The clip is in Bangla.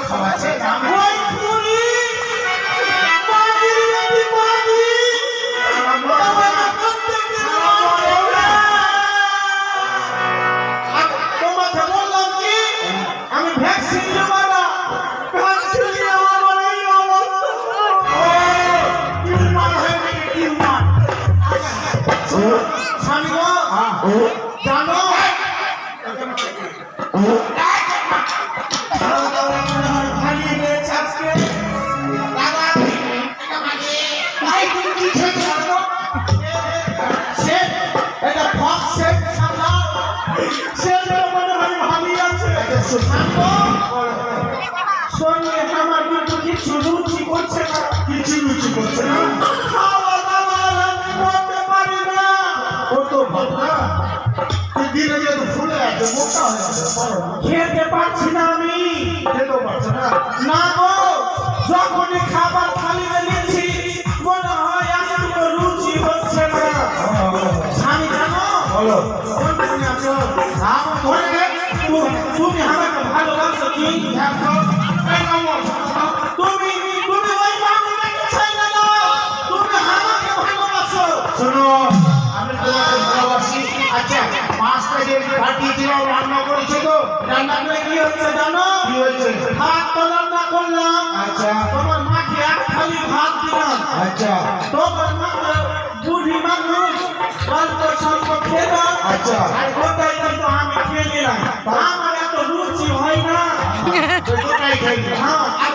খাওয়াচ্ছে ওই খুনি মাগির বেটি মাগি আমাকে প্রত্যেকদিন তোমাকে বললাম কি আমি ভ্যাকসিন নেব না ভ্যাকসিন নেওয়া মানে এই অবস্থা টিউমার হয়ে গেছে টিউমার স্বামী গো জানো ভালিয়ে গেছে আজকে দাদা সে এটা ফক সে সামলা সে মনে হয় ভাবি আছে শোনে আমার কিন্তু কিছু রুচি করছে না কিছু রুচি করছে না খাওয়া দাওয়া রান্না করতে পারি না ও তো ভাবনা দিনে যেহেতু ফুলে আছে মোটা হয়ে আছে খেতে পারছি না আমি খেতেও পারছে না না গো যখনই খাবার থালিতে নিচ্ছি মনে হয় একটু রুচি হচ্ছে না স্বামী জানো বলো কোনখানে আছো তুমি আমাকে ভালোবাসো কি তুমি তুমি ওই বাবুটাকে ছেড়ে দাও তুমি আমাকে ভালোবাসো শোনো আমি তোমাকে ভালোবাসি আচ্ছা মাছটা যে ফাটিয়ে দিলাম রান্না করেছো তো রান্না করে কি হচ্ছে জানো কি হয়েছে ভাত তো রান্না করলাম আচ্ছা তোমার মাকে এক থালি ভাত দিলাম আচ্ছা তোমার মাকে বুড়ি মানুষ অল্প স্বল্প খেল আচ্ছা আর গোটাই কিন্তু আমি খেয়ে নিলাম আমার এত রুচি হয় না তো গোটাই খাই হ্যাঁ আর